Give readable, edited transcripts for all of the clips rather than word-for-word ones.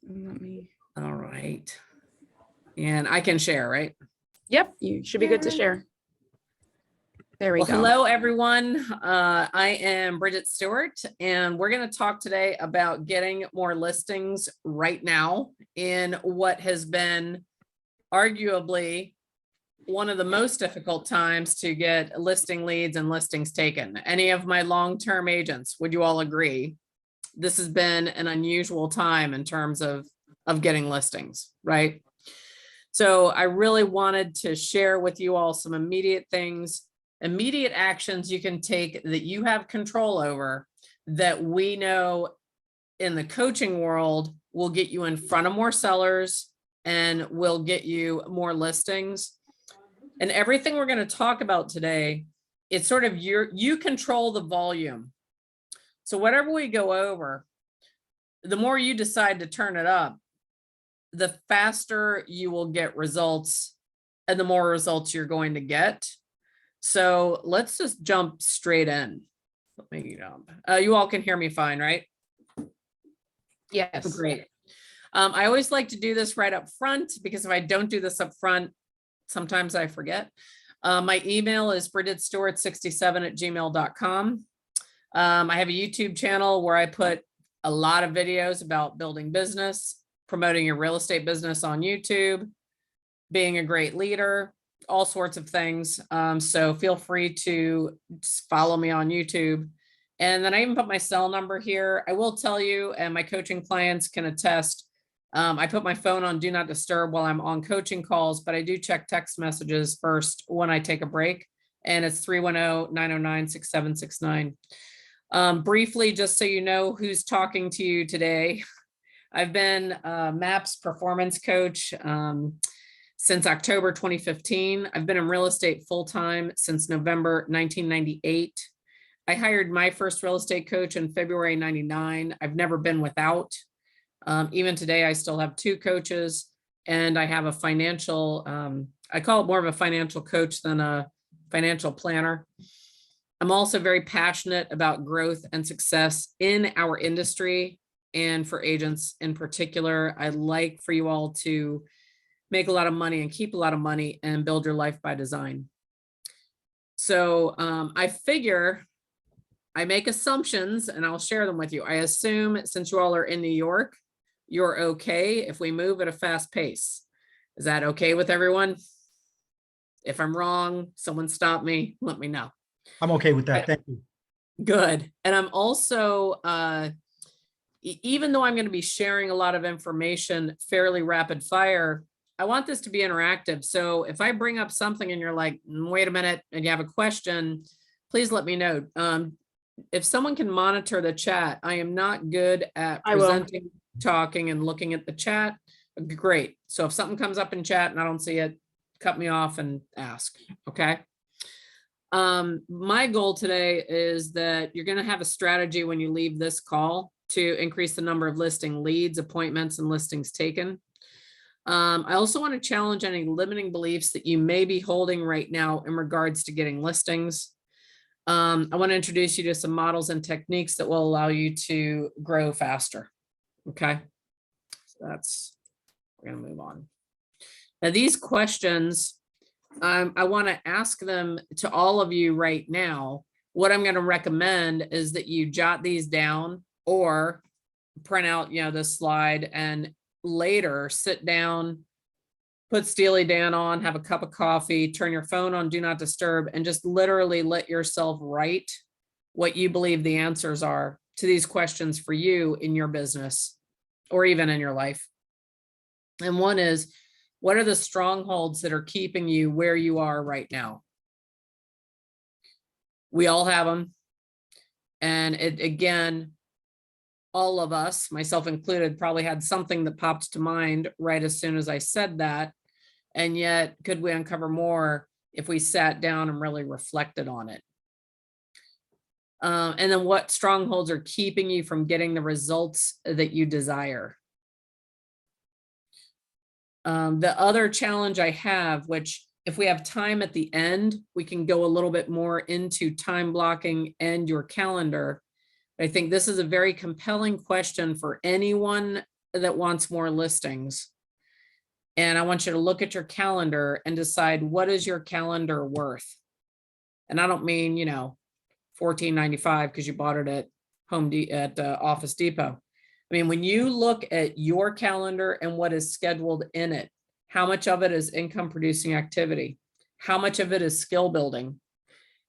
Let me. All right. And I can share, right? Yep, you should be good to share. There we Well, go. hello, everyone. I am Bridget Stuart, and we're going to talk today about getting more listings right now in what has been arguably one of the most difficult times to get listing leads and listings taken. Any of my long-term agents, would you all agree? This has been an unusual time in terms of getting listings, right? So I really wanted to share with you all some immediate things, immediate actions you can take that you have control over, that we know in the coaching world will get you in front of more sellers and will get you more listings. And everything we're going to talk about today, it's sort of you control the volume. So whatever we go over, the more you decide to turn it up, the faster you will get results and the more results you're going to get. So let's just jump straight in. Let me jump. You all can hear me fine, right? Yes. Great. I always like to do this right up front because if I don't do this up front, sometimes I forget. My email is bridgetstewart67@gmail.com. I have a YouTube channel where I put a lot of videos about building business, promoting your real estate business on YouTube, being a great leader, all sorts of things. So feel free to follow me on YouTube. And then I even put my cell number here. I will tell you, and my coaching clients can attest, I put my phone on do not disturb while I'm on coaching calls, but I do check text messages first when I take a break. And it's 310-909-6769. Briefly, just so you know who's talking to you today, I've been a MAPS performance coach since October 2015. I've been in real estate full-time since November 1998. I hired my first real estate coach in February 99. I've never been without. Even today, I still have 2 coaches, and I have a financial, I call it more of a financial coach than a financial planner. I'm also very passionate about growth and success in our industry and for agents in particular. I like for you all to make a lot of money and keep a lot of money and build your life by design. So I figure I make assumptions and I'll share them with you. I assume since you all are in New York, you're okay if we move at a fast pace. Is that okay with everyone? If I'm wrong, someone stop me, let me know. I'm okay with that. Thank you. Good. And I'm also, even though I'm going to be sharing a lot of information fairly rapid fire, I want this to be interactive. So if I bring up something and you're like, wait a minute, and you have a question, please let me know. If someone can monitor the chat, I am not good at presenting, talking, and looking at the chat. Great. So if something comes up in chat and I don't see it, cut me off and ask. Okay. My goal today is that you're going to have a strategy when you leave this call to increase the number of listing leads, appointments, and listings taken. I also want to challenge any limiting beliefs that you may be holding right now in regards to getting listings. I want to introduce you to some models and techniques that will allow you to grow faster. Okay. So we're going to move on. Now, these questions, I want to ask them to all of you right now. What I'm going to recommend is that you jot these down or print out, this slide, and later sit down, put Steely Dan on, have a cup of coffee, turn your phone on, do not disturb, and just literally let yourself write what you believe the answers are to these questions for you in your business or even in your life. And one is, what are the strongholds that are keeping you where you are right now? We all have them. And again, all of us, myself included, probably had something that popped to mind right as soon as I said that. And yet, could we uncover more if we sat down and really reflected on it? And then what strongholds are keeping you from getting the results that you desire? The other challenge I have, which if we have time at the end, we can go a little bit more into time blocking and your calendar. I think this is a very compelling question for anyone that wants more listings. And I want you to look at your calendar and decide, what is your calendar worth? And I don't mean, you know, $14.95 because you bought it at Office Depot. I mean, when you look at your calendar and what is scheduled in it, how much of it is income producing activity? How much of it is skill building?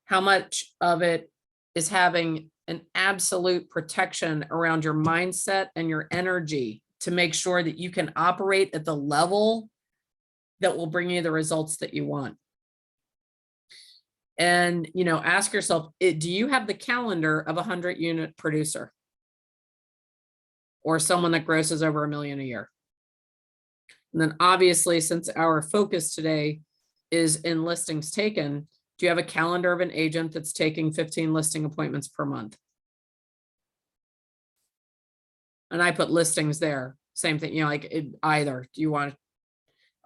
How much of it is having an absolute protection around your mindset and your energy to make sure that you can operate at the level that will bring you the results that you want? And, you know, ask yourself, do you have the calendar of a 100-unit producer or someone that grosses over $1 million a year? And then obviously, since our focus today is in listings taken, do you have a calendar of an agent that's taking 15 listing appointments per month? And I put listings there, same thing, you know, like either,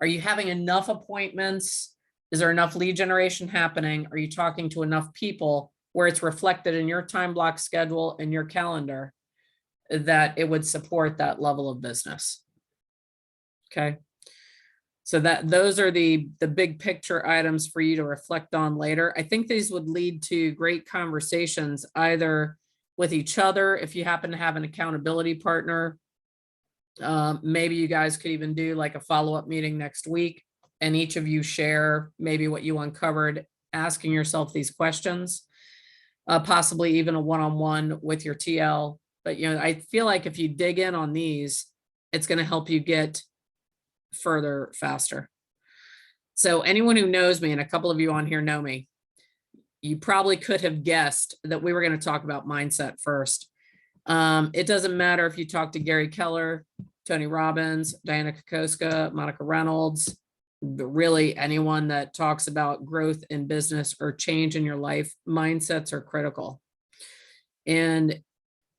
are you having enough appointments? Is there enough lead generation happening? Are you talking to enough people where it's reflected in your time block schedule and your calendar that it would support that level of business? Okay. So those are the big picture items for you to reflect on later. I think these would lead to great conversations, either with each other, if you happen to have an accountability partner. Maybe you guys could even do like a follow-up meeting next week, and each of you share maybe what you uncovered, asking yourself these questions, possibly even a one-on-one with your TL. But, you know, I feel like if you dig in on these, it's going to help you get further faster. So anyone who knows me, and a couple of you on here know me, you probably could have guessed that we were going to talk about mindset first. It doesn't matter if you talk to Gary Keller, Tony Robbins, Diana Kokoska, Monica Reynolds, really anyone that talks about growth in business or change in your life, mindsets are critical. And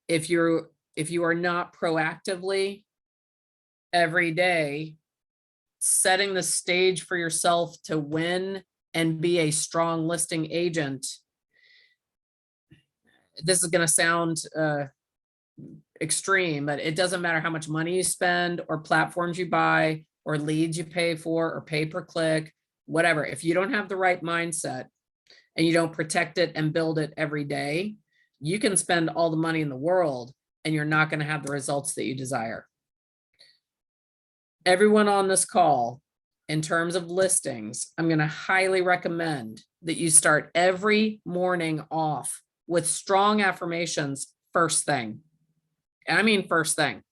if you are not proactively every day setting the stage for yourself to win and be a strong listing agent, this is going to sound extreme, but it doesn't matter how much money you spend or platforms you buy or leads you pay for or pay per click, whatever. If you don't have the right mindset and you don't protect it and build it every day, you can spend all the money in the world and you're not going to have the results that you desire. Everyone on this call, in terms of listings, I'm going to highly recommend that you start every morning off with strong affirmations first thing. I mean, first thing.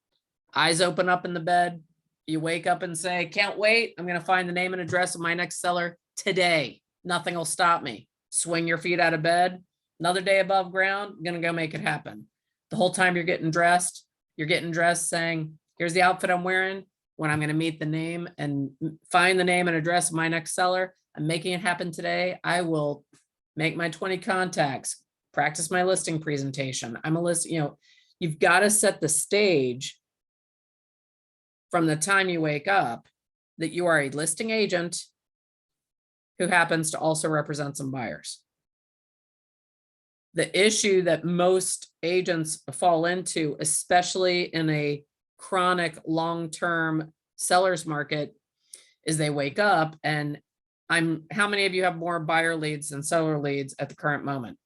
Eyes open up in the bed. You wake up and say, can't wait. I'm going to find the name and address of my next seller today. Nothing will stop me. Swing your feet out of bed. Another day above ground. I'm going to go make it happen. The whole time you're getting dressed saying, here's the outfit I'm wearing. When I'm going to meet the name and find the name and address of my next seller, I'm making it happen today. I will make my 20 contacts, practice my listing presentation. I'm a list, you know, you've got to set the stage from the time you wake up that you are a listing agent who happens to also represent some buyers. The issue that most agents fall into, especially in a chronic long-term seller's market, is they wake up and how many of you have more buyer leads than seller leads at the current moment?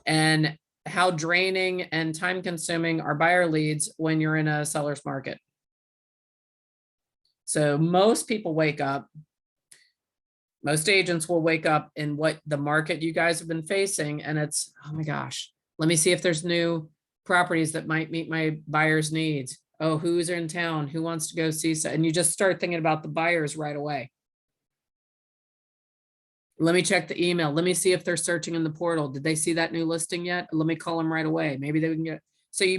And how draining and time consuming are buyer leads when you're in a seller's market? So most people wake up, most agents will wake up in what the market you guys have been facing, and it's, oh my gosh, let me see if there's new properties that might meet my buyer's needs. Oh, who's in town? Who wants to go see? And you just start thinking about the buyers right away. Let me check the email. Let me see if they're searching in the portal. Did they see that new listing yet? Let me call them right away. Maybe they can get. So you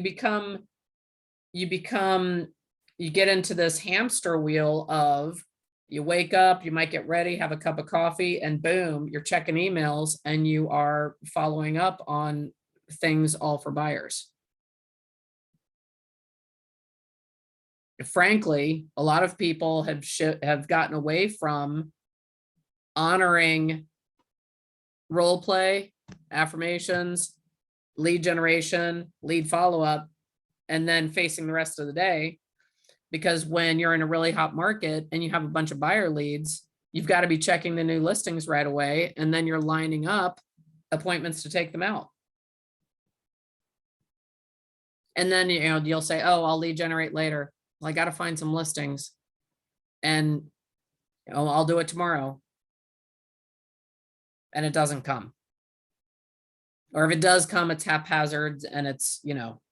get into this hamster wheel of, you wake up, you might get ready, have a cup of coffee, and boom, you're checking emails and you are following up on things all for buyers. Frankly, a lot of people have gotten away from honoring role play, affirmations, lead generation, lead follow-up, and then facing the rest of the day. Because when you're in a really hot market and you have a bunch of buyer leads, you've got to be checking the new listings right away. And then you're lining up appointments to take them out. And then, you'll say, oh, I'll lead generate later. Well, I got to find some listings and I'll do it tomorrow. And it doesn't come. Or if it does come, it's haphazard and it's,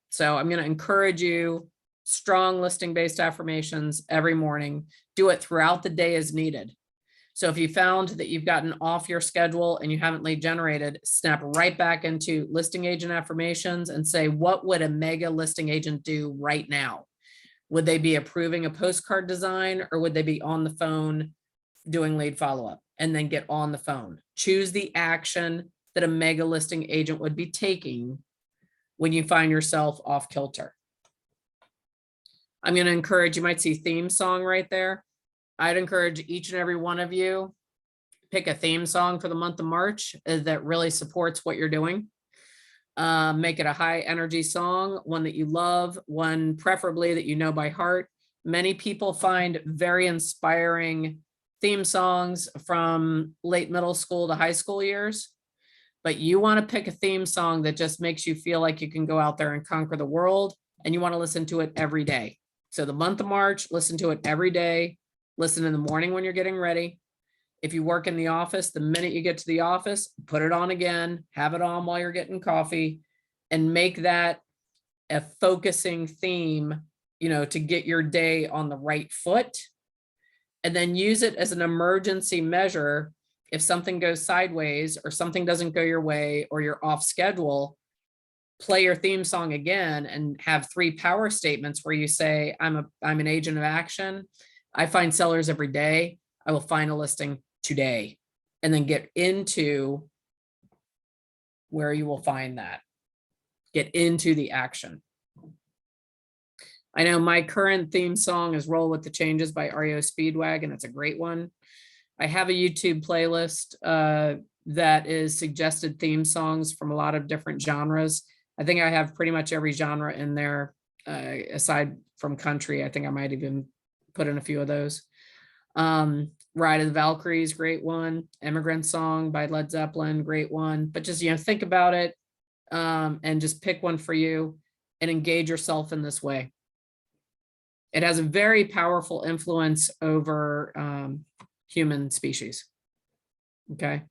so I'm going to encourage you, strong listing based affirmations every morning. Do it throughout the day as needed. So if you found that you've gotten off your schedule and you haven't lead generated, snap right back into listing agent affirmations and say, what would a mega listing agent do right now? Would they be approving a postcard design, or would they be on the phone doing lead follow-up? And then get on the phone. Choose the action that a mega listing agent would be taking when you find yourself off kilter. I'm going to encourage, you might see theme song right there. I'd encourage each and every one of you, pick a theme song for the month of March that really supports what you're doing. Make it a high energy song, one that you love, one preferably that you know by heart. Many people find very inspiring theme songs from late middle school to high school years, but you want to pick a theme song that just makes you feel like you can go out there and conquer the world, and you want to listen to it every day. So the month of March, listen to it every day. Listen in the morning when you're getting ready. If you work in the office, the minute you get to the office, put it on again, have it on while you're getting coffee, and make that a focusing theme, to get your day on the right foot. And then use it as an emergency measure. If something goes sideways or something doesn't go your way or you're off schedule, play your theme song again and have 3 power statements where you say, I'm an agent of action. I find sellers every day. I will find a listing today. And then get into where you will find that. Get into the action. I know my current theme song is Roll with the Changes by REO Speedwagon. It's a great one. I have a YouTube playlist that is suggested theme songs from a lot of different genres. I think I have pretty much every genre in there, aside from country. I think I might even put in a few of those. Ride of the Valkyries, great one. Immigrant Song by Led Zeppelin, great one. But just, think about it and just pick one for you and engage yourself in this way. It has a very powerful influence over human species. Okay.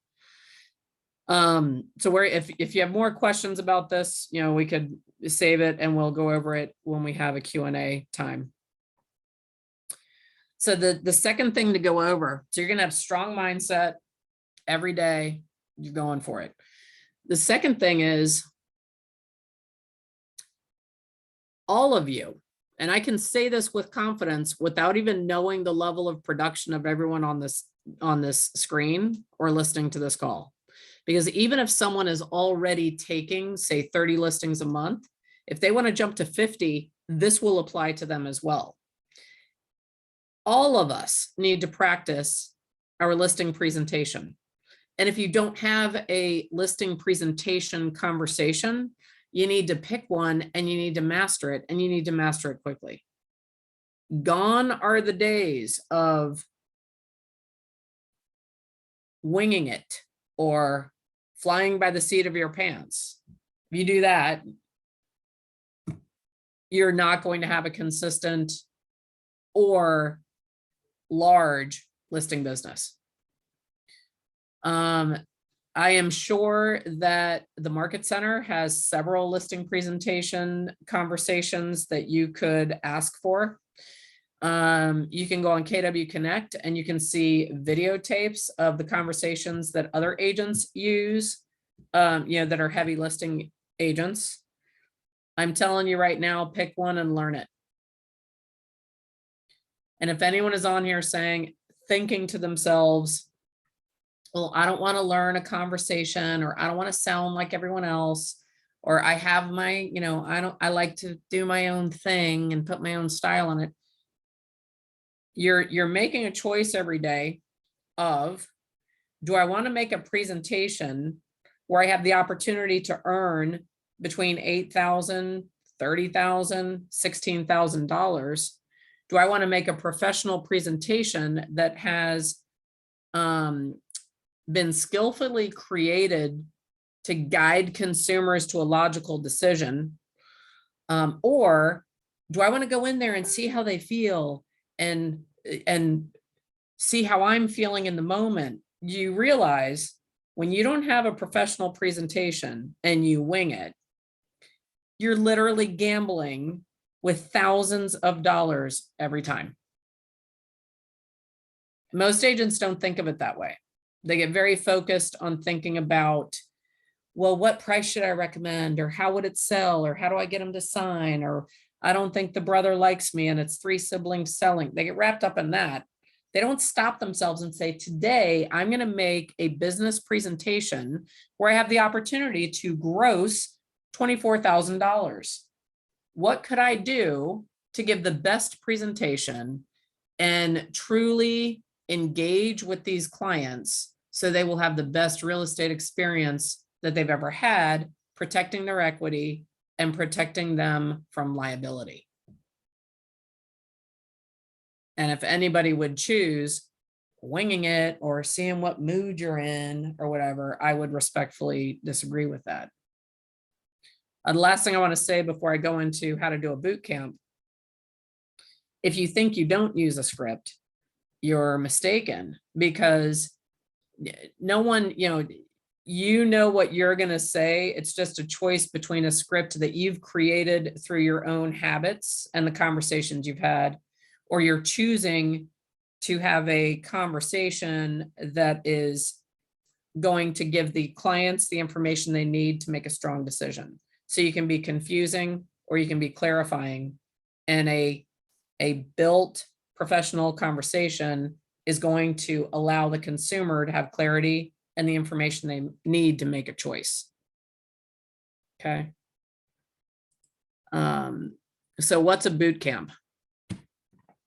So if you have more questions about this, we could save it and we'll go over it when we have a Q&A time. So the second thing to go over, so you're going to have strong mindset every day. You're going for it. The second thing is all of you, and I can say this with confidence without even knowing the level of production of everyone on this screen or listening to this call. Because even if someone is already taking, say, 30 listings a month, if they want to jump to 50, this will apply to them as well. All of us need to practice our listing presentation. And if you don't have a listing presentation conversation, you need to pick one and you need to master it, and you need to master it quickly. Gone are the days of winging it or flying by the seat of your pants. If you do that, you're not going to have a consistent or large listing business. I am sure that the Market Center has several listing presentation conversations that you could ask for. You can go on KW Connect and you can see videotapes of the conversations that other agents use, that are heavy listing agents. I'm telling you right now, pick one and learn it. And if anyone is on here thinking to themselves, well, I don't want to learn a conversation, or I don't want to sound like everyone else, or I have my, I like to do my own thing and put my own style on it. You're making a choice every day of, do I want to make a presentation where I have the opportunity to earn between $8,000, $30,000, $16,000? Do I want to make a professional presentation that has been skillfully created to guide consumers to a logical decision? Or do I want to go in there and see how they feel and see how I'm feeling in the moment? You realize when you don't have a professional presentation and you wing it, you're literally gambling with thousands of dollars every time. Most agents don't think of it that way. They get very focused on thinking about, well, what price should I recommend? Or how would it sell? Or how do I get them to sign? Or I don't think the brother likes me and it's 3 siblings selling. They get wrapped up in that. They don't stop themselves and say, today, I'm going to make a business presentation where I have the opportunity to gross $24,000. What could I do to give the best presentation and truly engage with these clients so they will have the best real estate experience that they've ever had, protecting their equity and protecting them from liability? And if anybody would choose winging it or seeing what mood you're in or whatever, I would respectfully disagree with that. The last thing I want to say before I go into how to do a boot camp, if you think you don't use a script, you're mistaken, because no one, you know what you're going to say. It's just a choice between a script that you've created through your own habits and the conversations you've had, or you're choosing to have a conversation that is going to give the clients the information they need to make a strong decision. So you can be confusing or you can be clarifying, and a built professional conversation is going to allow the consumer to have clarity and the information they need to make a choice. Okay. So what's a boot camp?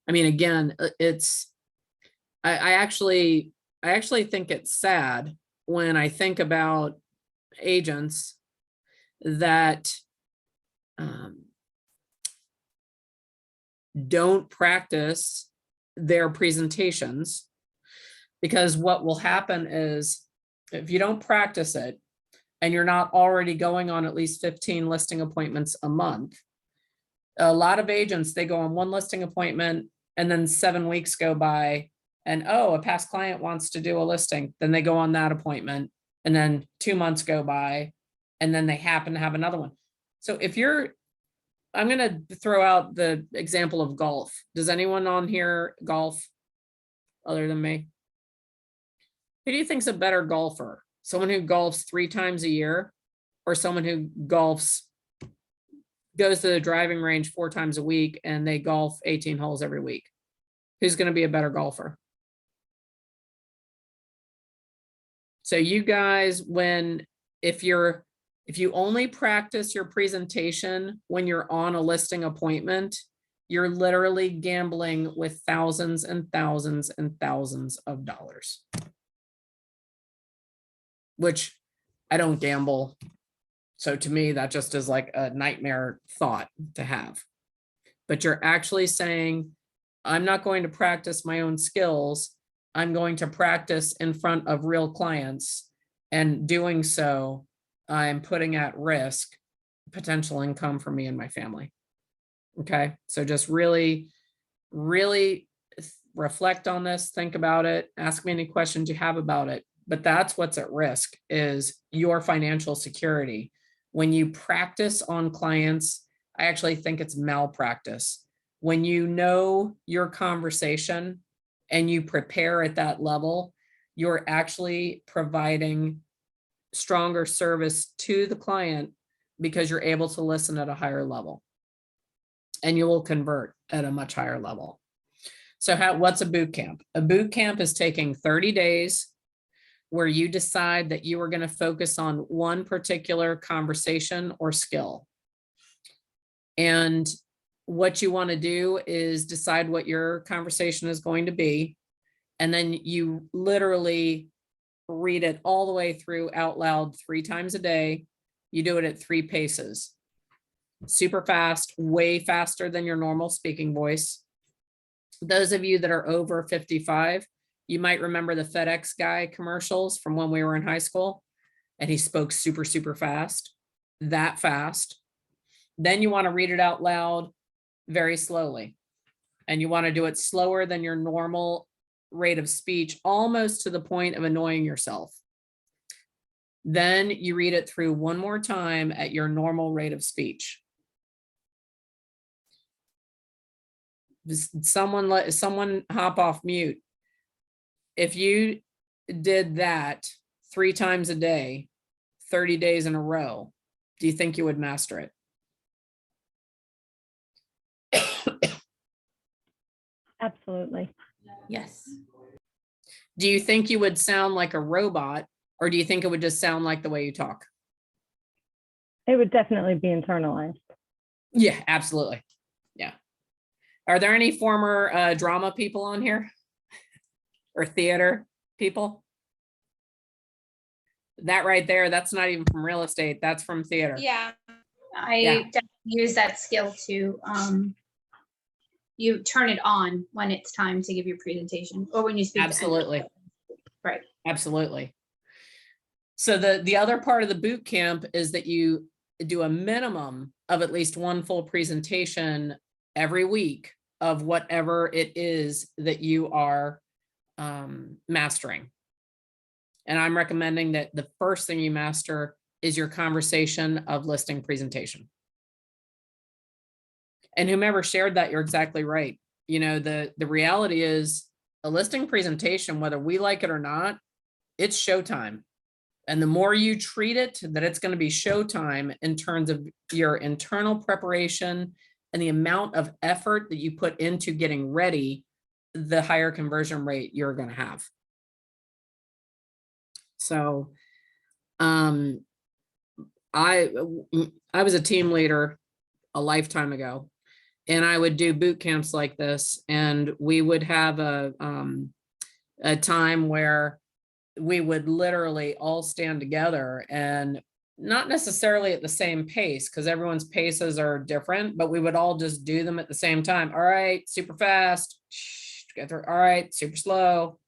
I mean, again, I actually think it's sad when I think about agents that don't practice their presentations, because what will happen is if you don't practice it and you're not already going on at least 15 listing appointments a month, a lot of agents, they go on one listing appointment and then 7 weeks go by and, oh, a past client wants to do a listing. Then they go on that appointment and then 2 months go by and then they happen to have another one. So if I'm going to throw out the example of golf. Does anyone on here golf other than me? Who do you think's a better golfer? Someone who golfs 3 times a year, or someone who goes to the driving range 4 times a week and they golf 18 holes every week? Who's going to be a better golfer? So you guys, if you only practice your presentation when you're on a listing appointment, you're literally gambling with thousands and thousands and thousands of dollars. Which I don't gamble. So to me, that just is like a nightmare thought to have. But you're actually saying, I'm not going to practice my own skills. I'm going to practice in front of real clients. And doing so, I'm putting at risk potential income for me and my family. Okay. So just really, really reflect on this, think about it, ask me any questions you have about it. But that's what's at risk, is your financial security. When you practice on clients, I actually think it's malpractice. When you know your conversation and you prepare at that level, you're actually providing stronger service to the client because you're able to listen at a higher level and you will convert at a much higher level. So what's a boot camp? A boot camp is taking 30 days where you decide that you are going to focus on one particular conversation or skill. And what you want to do is decide what your conversation is going to be. And then you literally read it all the way through out loud 3 times a day. You do it at 3 paces. super fast, way faster than your normal speaking voice. Those of you that are over 55, you might remember the FedEx guy commercials from when we were in high school, and he spoke super, super fast, that fast. Then you want to read it out loud very slowly. And you want to do it slower than your normal rate of speech, almost to the point of annoying yourself. Then you read it through one more time at your normal rate of speech. Someone hop off mute. If you did that 3 times a day, 30 days in a row, do you think you would master it? Absolutely. Yes. Do you think you would sound like a robot, or do you think it would just sound like the way you talk? It would definitely be internalized. Yeah, absolutely. Yeah. Are there any former drama people on here? Or theater people? That right there, that's not even from real estate, that's from theater. Yeah, I Yeah. definitely use that skill to you turn it on when it's time to give your presentation or when you speak. Absolutely. Right. Absolutely. So the other part of the boot camp is that you do a minimum of at least one full presentation every week of whatever it is that you are mastering. And I'm recommending that the first thing you master is your conversation of listing presentation. And whomever shared that, you're exactly right. You know, the reality is a listing presentation, whether we like it or not, it's showtime. And the more you treat it, that it's going to be showtime in terms of your internal preparation and the amount of effort that you put into getting ready, the higher conversion rate you're going to have. So I was a team leader a lifetime ago, and I would do boot camps like this, and we would have a time where we would literally all stand together, and not necessarily at the same pace, because everyone's paces are different, but we would all just do them at the same time. All right, super fast. Get through. All right, super slow.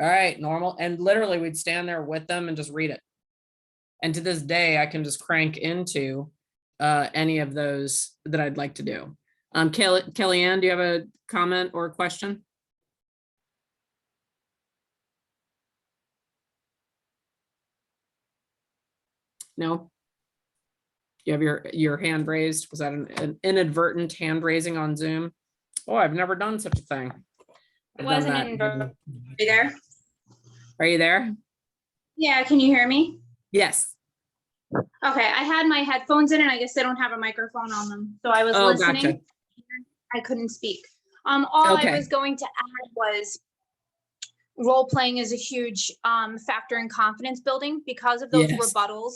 All right, normal. And literally we'd stand there with them and just read it. And to this day, I can just crank into any of those that I'd like to do. Kellyanne, do you have a comment or a question? No? You have your hand raised? Was that an inadvertent hand raising on Zoom? Oh, I've never done such a thing. It I've done wasn't that. in. Are you there? Are you there? Yeah, can you hear me? Yes. Okay, I had my headphones in and I guess they don't have a microphone on them. So I was Oh, listening. gotcha. I couldn't speak. All Okay. I was going to add was role playing is a huge factor in confidence building because of those Yes. rebuttals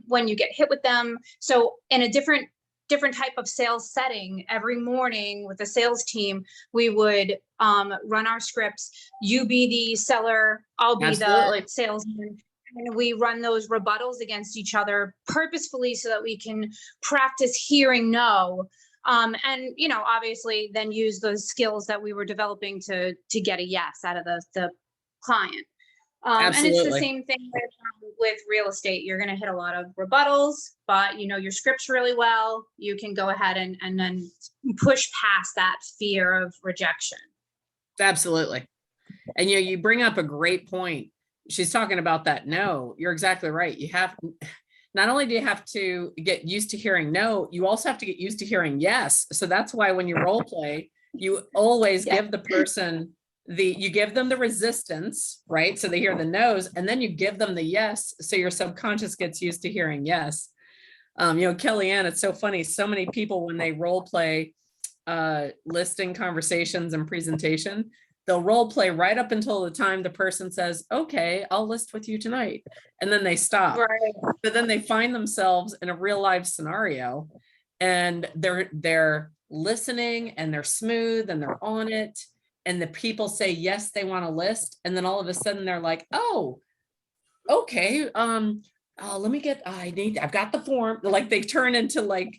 when you get hit with them. So in a different type of sales setting, every morning with the sales team, we would run our scripts. You be the seller, I'll be Absolutely. the salesman. And we run those rebuttals against each other purposefully so that we can practice hearing no. And, you know, obviously then use those skills that we were developing to get a yes out of the client. And it's the Absolutely. same thing with real estate. You're going to hit a lot of rebuttals, but you know your scripts really well. You can go ahead and then push past that fear of rejection. Absolutely. And you bring up a great point. She's talking about that no. You're exactly right. You have, not only do you have to get used to hearing no, you also have to get used to hearing yes. So that's why when you role play, you always give the person you give them the resistance, right? So they hear the no's, and then you give them the yes. So your subconscious gets used to hearing yes. You know, Kellyanne, it's so funny. So many people, when they role play listing conversations and presentation, they'll role play right up until the time the person says, okay, I'll list with you tonight. And then they stop. Right. But then they find themselves in a real life scenario, and they're listening, and they're smooth, and they're on it. And the people say, yes, they want to list. And then all of a sudden they're like, oh, okay. oh, I've got the form. Like they turn into like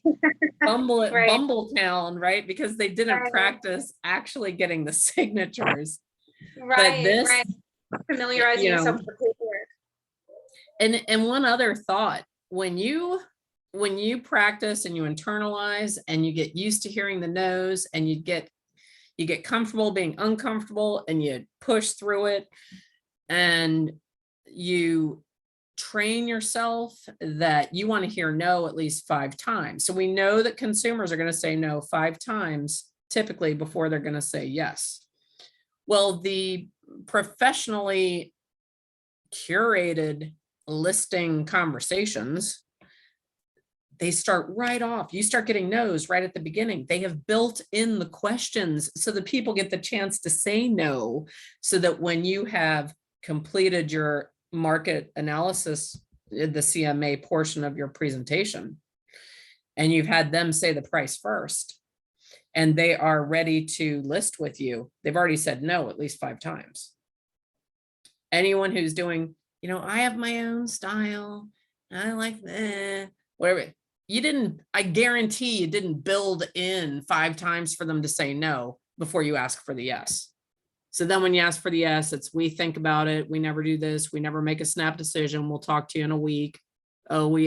Right. Bumbletown, right? Because they didn't Right. practice actually getting the signatures. But Right, this, right. Familiarizing you yourself know, with the paperwork. and one other thought, when you practice and you internalize and you get used to hearing the no's and you get comfortable being uncomfortable and you push through it and you train yourself that you want to hear no at least 5 times. So we know that consumers are going to say no 5 times typically before they're going to say yes. Well, the professionally curated listing conversations, they start right off. You start getting no's right at the beginning. They have built in the questions so that people get the chance to say no, so that when you have completed your market analysis, the CMA portion of your presentation, and you've had them say the price first, and they are ready to list with you, they've already said no at least 5 times. Anyone who's doing, I have my own style, I like whatever, I guarantee you didn't build in 5 times for them to say no before you ask for the yes. So then when you ask for the yes, it's, we think about it, we never do this, we never make a snap decision, we'll talk to you in a week. Oh,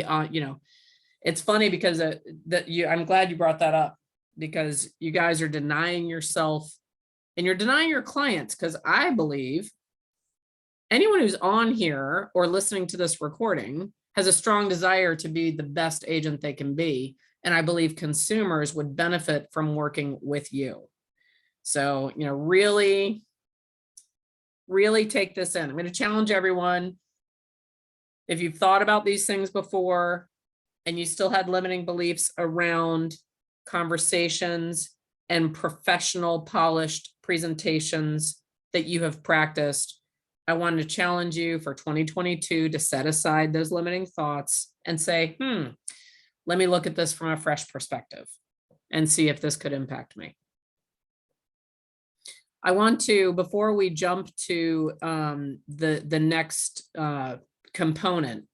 it's funny because I'm glad you brought that up, because you guys are denying yourself and you're denying your clients, because I believe anyone who's on here or listening to this recording has a strong desire to be the best agent they can be. And I believe consumers would benefit from working with you. So, really, really take this in. I'm going to challenge everyone. If you've thought about these things before and you still had limiting beliefs around conversations and professional polished presentations that you have practiced, I wanted to challenge you for 2022 to set aside those limiting thoughts and say, let me look at this from a fresh perspective and see if this could impact me. I want to, before we jump to the next component,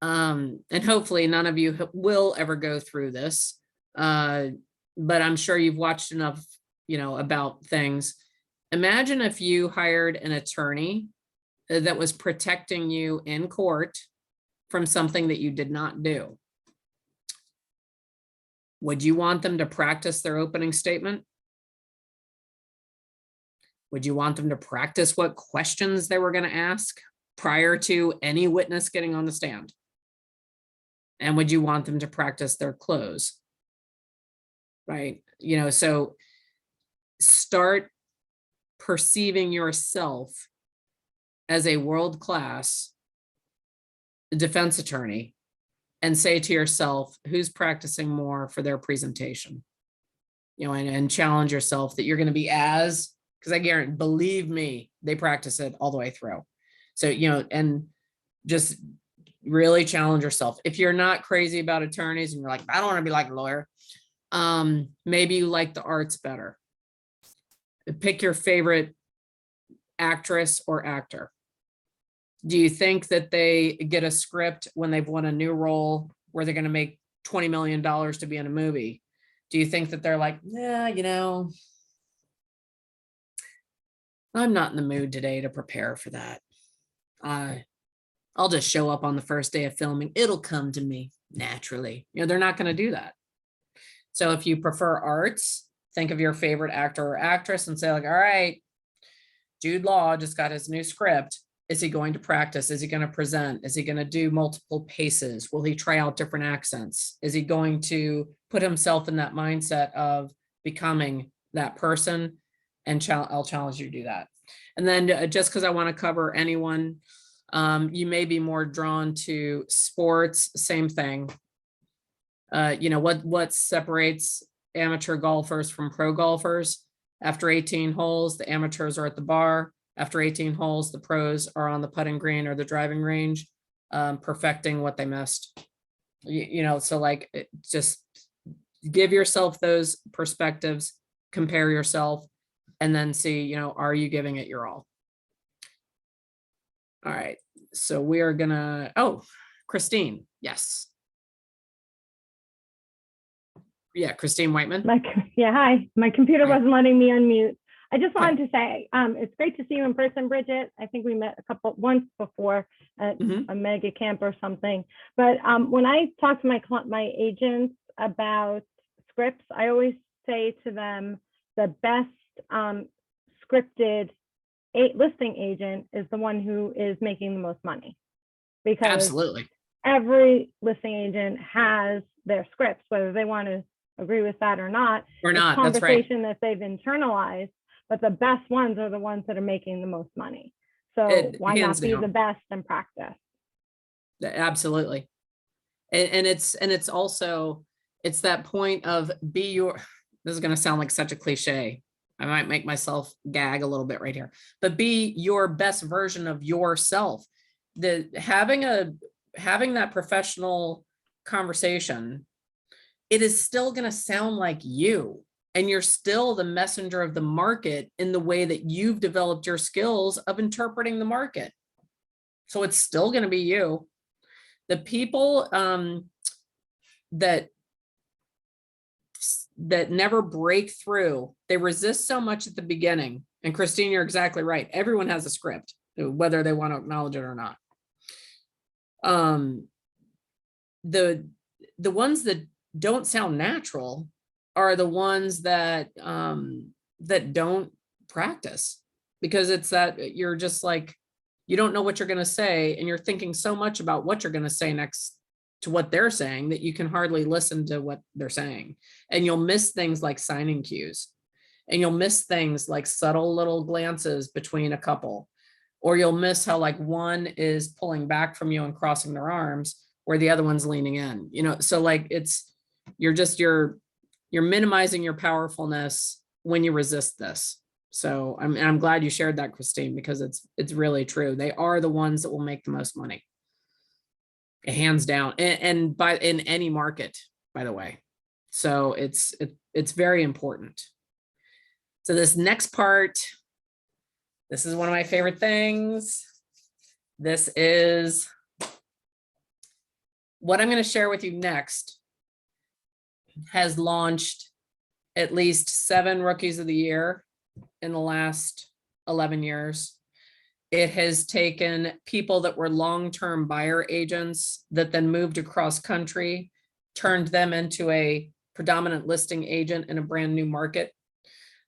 and hopefully none of you will ever go through this, but I'm sure you've watched enough, about things. Imagine if you hired an attorney that was protecting you in court from something that you did not do. Would you want them to practice their opening statement? Would you want them to practice what questions they were going to ask prior to any witness getting on the stand? And would you want them to practice their close? Right? So start perceiving yourself as a world-class defense attorney and say to yourself, who's practicing more for their presentation? And challenge yourself that you're going to be because I guarantee, believe me, they practice it all the way through. So, and just really challenge yourself. If you're not crazy about attorneys and you're like, I don't want to be like a lawyer, maybe you like the arts better. Pick your favorite actress or actor. Do you think that they get a script when they've won a new role where they're going to make $20 million to be in a movie? Do you think that they're like, yeah, I'm not in the mood today to prepare for that. I'll just show up on the first day of filming. It'll come to me naturally. They're not going to do that. So if you prefer arts, think of your favorite actor or actress and say, like, all right, Jude Law just got his new script. Is he going to practice? Is he going to present? Is he going to do multiple paces? Will he try out different accents? Is he going to put himself in that mindset of becoming that person? And I'll challenge you to do that. And then just because I want to cover anyone, you may be more drawn to sports, same thing. What separates amateur golfers from pro golfers? After 18 holes, the amateurs are at the bar. After 18 holes, the pros are on the putting green or the driving range, perfecting what they missed. So like, just give yourself those perspectives, compare yourself, and then see, are you giving it your all? All right. So we are gonna, Christine, yes. Yeah, Christine Whiteman. Yeah, hi. My computer Hi. wasn't letting me unmute. I just Okay. wanted to say, it's great to see you in person, Bridget. I think we met once before at Mhm. a mega camp or something. But when I talk to my agents about scripts, I always say to them, the best scripted listing agent is the one who is making the most money, because Absolutely. every listing agent has their scripts, whether they want to agree with that or not. Or It's not, that's right. conversation that they've internalized, but the best ones are the ones that are making the most money. So why Hands not be down. the best and practice? Absolutely. And it's also, it's that point of this is going to sound like such a cliche. I might make myself gag a little bit right here, but be your best version of yourself. Having that professional conversation, it is still going to sound like you, and you're still the messenger of the market in the way that you've developed your skills of interpreting the market. So it's still going to be you. The people that never break through, they resist so much at the beginning. And Christine, you're exactly right. Everyone has a script, whether they want to acknowledge it or not. The ones that don't sound natural are the ones that that don't practice, because it's that you're just like, you don't know what you're going to say, and you're thinking so much about what you're going to say next to what they're saying that you can hardly listen to what they're saying. And you'll miss things like signing cues, and you'll miss things like subtle little glances between a couple, or you'll miss how like one is pulling back from you and crossing their arms where the other one's leaning in, so like you're minimizing your powerfulness when you resist this. So I'm glad you shared that, Christine, because it's really true. They are the ones that will make the most money, hands down, and in any market, by the way. So it's very important. So this next part, this is one of my favorite things. This is what I'm going to share with you next. Has launched at least 7 rookies of the year in the last 11 years. It has taken people that were long-term buyer agents that then moved across country, turned them into a predominant listing agent in a brand new market.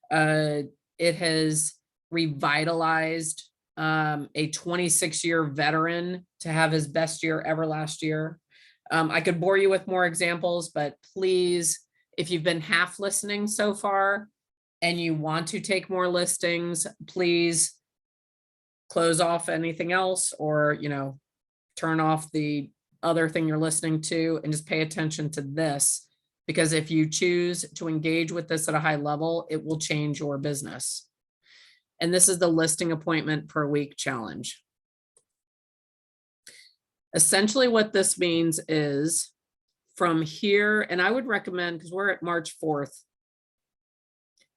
It has revitalized a 26-year veteran to have his best year ever last year. I could bore you with more examples, but please, if you've been half listening so far and you want to take more listings, please close off anything else, or, turn off the other thing you're listening to and just pay attention to this, because if you choose to engage with this at a high level, it will change your business. And this is the listing appointment per week challenge. Essentially what this means is from here, and I would recommend, because we're at March 4th,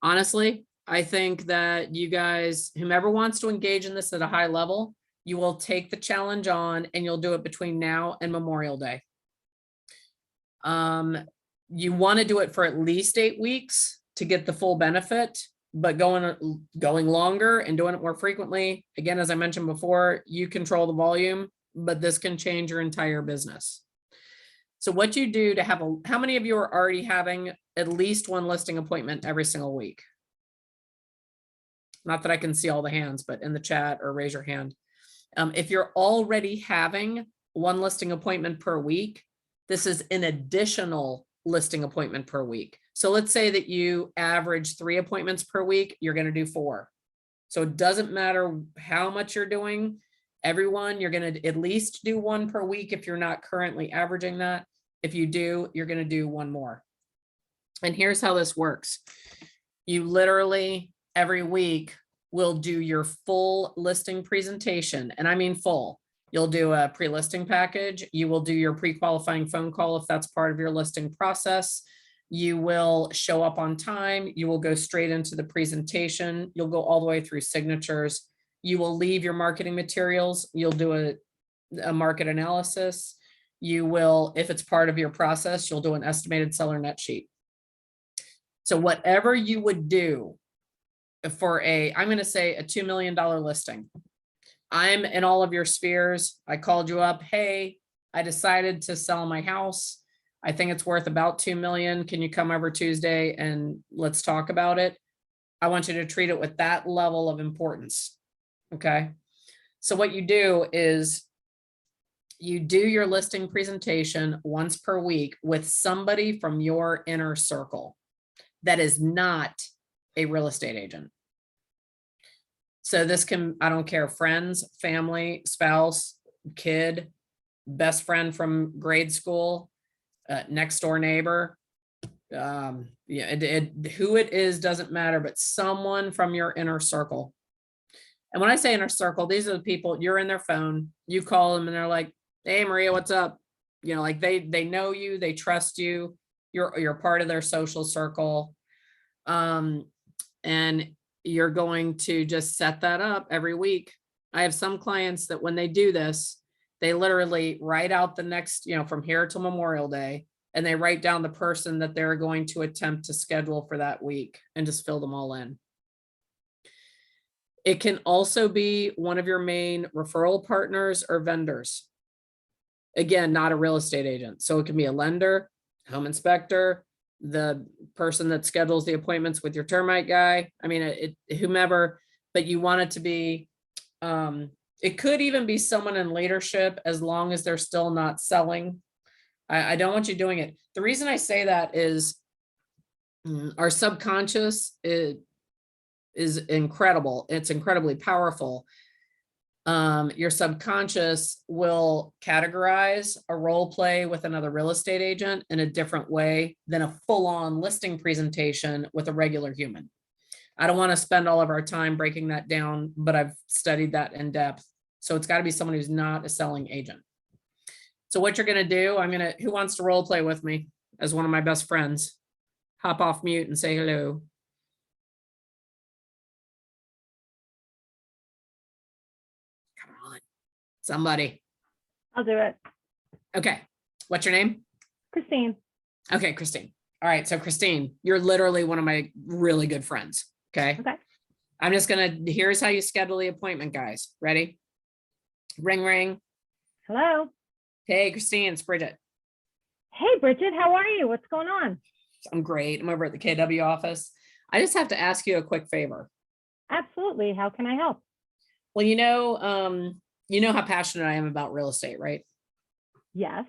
honestly, I think that you guys, whomever wants to engage in this at a high level, you will take the challenge on and you'll do it between now and Memorial Day. You want to do it for at least 8 weeks to get the full benefit, but going longer and doing it more frequently, again, as I mentioned before, you control the volume, but this can change your entire business. So what you do to have how many of you are already having at least one listing appointment every single week? Not that I can see all the hands, but in the chat or raise your hand. If you're already having one listing appointment per week, this is an additional listing appointment per week. So let's say that you average 3 appointments per week, you're going to do 4. So it doesn't matter how much you're doing. Everyone, you're going to at least do 1 per week if you're not currently averaging that. If you do, you're going to do 1 more. And here's how this works. You literally every week will do your full listing presentation. And I mean full. You'll do a pre-listing package. You will do your pre-qualifying phone call if that's part of your listing process. You will show up on time. You will go straight into the presentation. You'll go all the way through signatures. You will leave your marketing materials. You'll do a market analysis. you will, if it's part of your process, you'll do an estimated seller net sheet. So whatever you would do for I'm going to say a $2 million listing. I'm in all of your spheres. I called you up. Hey, I decided to sell my house. I think it's worth about 2 million. Can you come over Tuesday and let's talk about it? I want you to treat it with that level of importance. Okay. So what you do is you do your listing presentation once per week with somebody from your inner circle that is not a real estate agent. So this can, I don't care, friends, family, spouse, kid, best friend from grade school, next door neighbor. Yeah, who it is doesn't matter, but someone from your inner circle. And when I say inner circle, these are the people, you're in their phone, you call them and they're like, hey, Maria, what's up? You know, like they know you, they trust you, you're part of their social circle. And you're going to just set that up every week. I have some clients that when they do this, they literally write out the next, you know, from here till Memorial Day, and they write down the person that they're going to attempt to schedule for that week and just fill them all in. It can also be one of your main referral partners or vendors. Again, not a real estate agent. So it can be a lender, home inspector, the person that schedules the appointments with your termite guy. I mean, whomever, but you want it to be, it could even be someone in leadership as long as they're still not selling. I don't want you doing it. The reason I say that is our subconscious is incredible. It's incredibly powerful. Your subconscious will categorize a role play with another real estate agent in a different way than a full-on listing presentation with a regular human. I don't want to spend all of our time breaking that down, but I've studied that in depth. So it's got to be someone who's not a selling agent. So what you're going to do, who wants to role play with me as one of my best friends? Hop off mute and say hello. Come on, somebody. I'll do it. Okay. What's your name? Christine. Okay, Christine. All right. So Christine, you're literally one of my really good friends. Okay. Okay. I'm just here's how you schedule the appointment, guys. Ready? Ring, ring. Hello. Hey, Christine, it's Bridget. Hey, Bridget, how are you? What's going on? I'm great. I'm over at the KW office. I just have to ask you a quick favor. Absolutely. How can I help? Well, you know how passionate I am about real estate, right? Yes.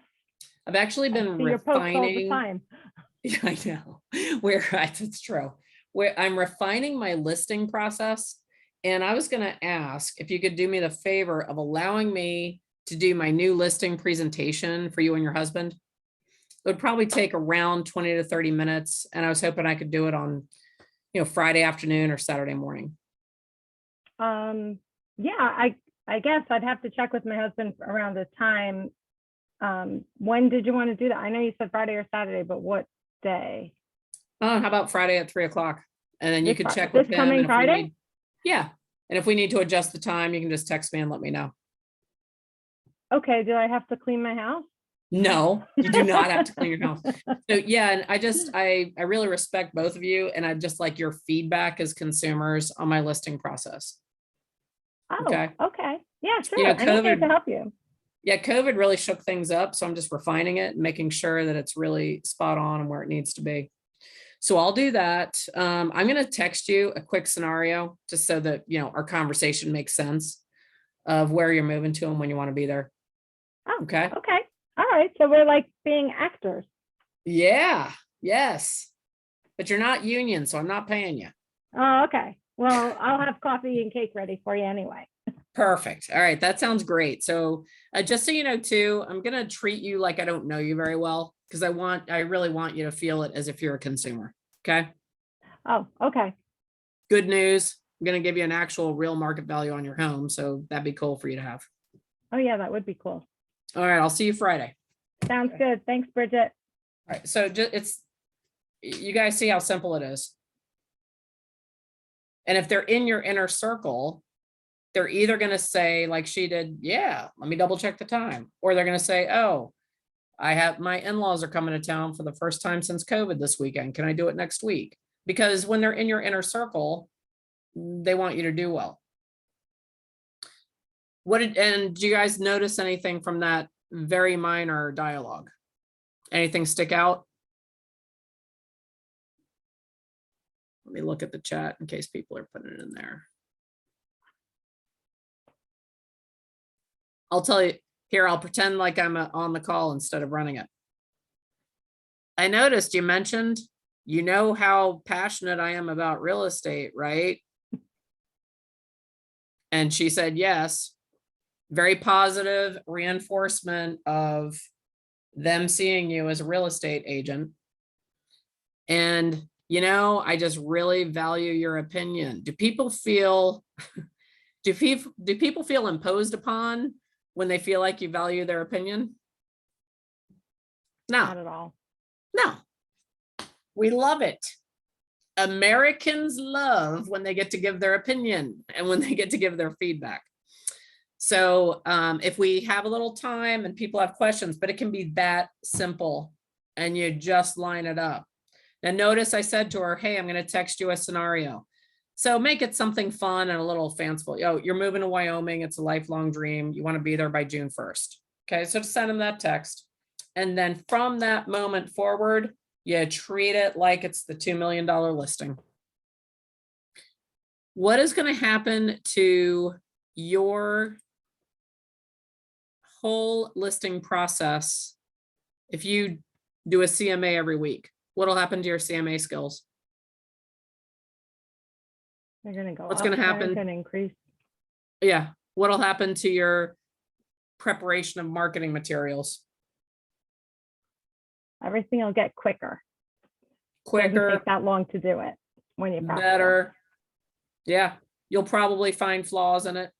I've actually I been see your posts all the refining. time. Yeah, I know. It's true. Where I'm refining my listing process. And I was going to ask if you could do me the favor of allowing me to do my new listing presentation for you and your husband. It would probably take around 20 to 30 minutes. And I was hoping I could do it on, Friday afternoon or Saturday morning. Yeah, I guess I'd have to check with my husband around the time. When did you want to do that? I know you said Friday or Saturday, but what day? Oh, how about Friday at 3:00? And then you could check this with him. coming and if we Friday? need- yeah. And if we need to adjust the time, you can just text me and let me know. Okay, do I have to clean my house? No, you do not have to clean your house. So yeah, and I really respect both of you, and I just like your feedback as consumers on my listing process. Oh, Okay. okay. Yeah, sure. You know, I'm here to COVID- help you. Yeah, COVID really shook things up, so I'm just refining it and making sure that it's really spot on and where it needs to be. So I'll do that. I'm going to text you a quick scenario just so that, our conversation makes sense of where you're moving to and when you want to be there. Oh, Okay. okay. All right. So we're like being actors. Yeah. Yes. But you're not union, so I'm not paying you. Oh, okay. Well, I'll have coffee and cake ready for you anyway. Perfect. All right. That sounds great. So just so you know, too, I'm going to treat you like I don't know you very well because I really want you to feel it as if you're a consumer. Okay. Oh, okay. Good news. I'm going to give you an actual real market value on your home. So that'd be cool for you to have. Oh, yeah, that would be cool. All right. I'll see you Friday. Sounds good. Thanks, Bridget. All right. So you guys see how simple it is. And if they're in your inner circle, they're either going to say like she did, yeah, let me double check the time. Or they're going to say, oh, My in-laws are coming to town for the first time since COVID this weekend. Can I do it next week? Because when they're in your inner circle, they want you to do well. And do you guys notice anything from that very minor dialogue? Anything stick out? Let me look at the chat in case people are putting it in there. I'll tell you here, I'll pretend like I'm on the call instead of running it. I noticed you mentioned, you know how passionate I am about real estate, right? And she said, yes. Very positive reinforcement of them seeing you as a real estate agent. And, you know, I just really value your opinion. Do people feel, do people feel imposed upon when they feel like you value their opinion? Not No, at all. no. We love it. Americans love when they get to give their opinion and when they get to give their feedback. So if we have a little time and people have questions, but it can be that simple and you just line it up. Now notice I said to her, hey, I'm going to text you a scenario. So make it something fun and a little fanciful. Oh, you're moving to Wyoming. It's a lifelong dream. You want to be there by June 1st. Okay, so to send them that text. And then from that moment forward, you treat it like it's the $2 million listing. What is going to happen to your whole listing process if you do a CMA every week? What'll happen to your CMA skills? They're going to go What's up. going to happen? They're going to increase. Yeah. What'll happen to your preparation of marketing materials? Everything will get quicker. It doesn't Quicker, take that long to do it when you practice. better. Yeah. You'll probably find flaws in it.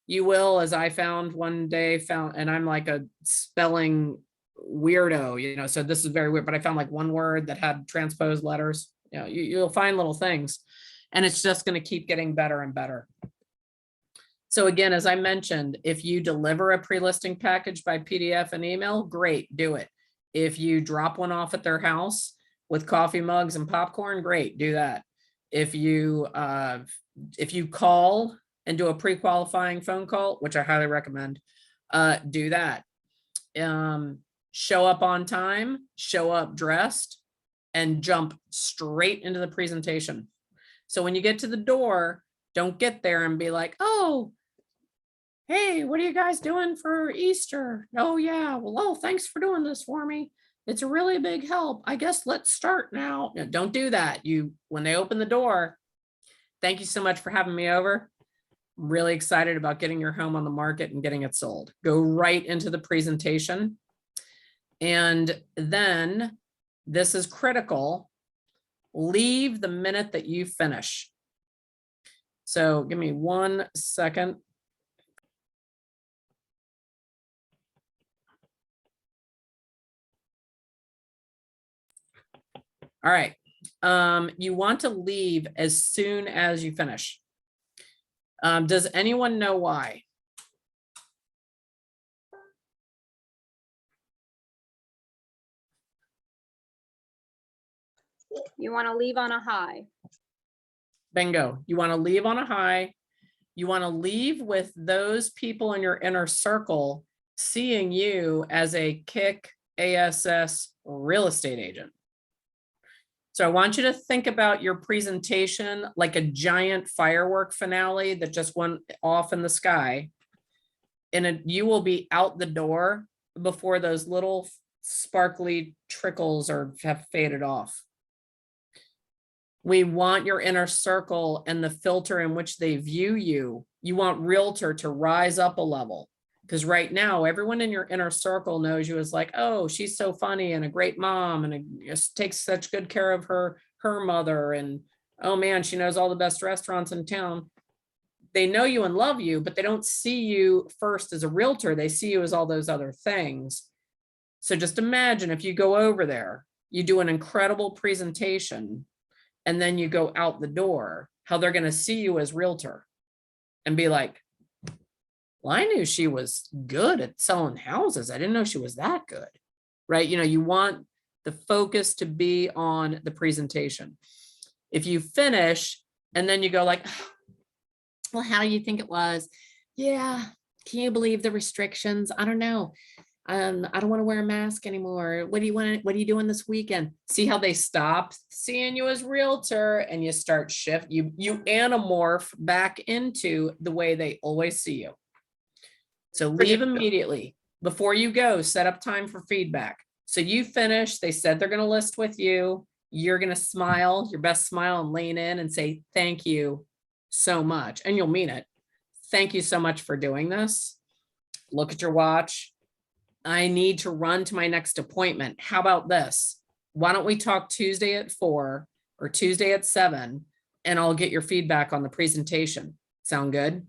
You will, as I found one day, and I'm like a spelling weirdo, you know, so this is very weird, but I found like one word that had transposed letters. You know, you'll find little things, and it's just going to keep getting better and better. So again, as I mentioned, if you deliver a pre-listing package by PDF and email, great, do it. If you drop one off at their house with coffee mugs and popcorn, great, do that. If you call and do a pre-qualifying phone call, which I highly recommend, do that. Show up on time, show up dressed, and jump straight into the presentation. So when you get to the door, don't get there and be like, oh, hey, what are you guys doing for Easter? Oh yeah, well, oh, thanks for doing this for me. It's a really big help. I guess let's start now. No, don't do that. When they open the door, thank you so much for having me over. I'm really excited about getting your home on the market and getting it sold. Go right into the presentation. And then this is critical. Leave the minute that you finish. So give me 1 second. All right. You want to leave as soon as you finish. Does anyone know why? You want to leave on a high. Bingo. You want to leave on a high. You want to leave with those people in your inner circle seeing you as a kick ASS real estate agent. So I want you to think about your presentation like a giant firework finale that just went off in the sky. And you will be out the door before those little sparkly trickles have faded off. We want your inner circle and the filter in which they view you. You want realtor to rise up a level, because right now everyone in your inner circle knows you as like, oh, she's so funny and a great mom and just takes such good care of her mother, and oh man, she knows all the best restaurants in town. They know you and love you, but they don't see you first as a realtor. They see you as all those other things. So just imagine if you go over there, you do an incredible presentation, and then you go out the door, how they're going to see you as realtor and be like, well, I knew she was good at selling houses. I didn't know she was that good, right? You know, you want the focus to be on the presentation. If you finish and then you go like, well, how do you think it was? Yeah, can you believe the restrictions? I don't know. I don't want to wear a mask anymore. What are you doing this weekend? See how they stop seeing you as realtor and you start you anamorph back into the way they always see you. So leave immediately. Before you go, set up time for feedback. So you finish, they said they're going to list with you. You're going to smile, your best smile, and lean in and say, thank you so much. And you'll mean it. Thank you so much for doing this. Look at your watch. I need to run to my next appointment. How about this? Why don't we talk Tuesday at 4 or Tuesday at 7, and I'll get your feedback on the presentation. Sound good?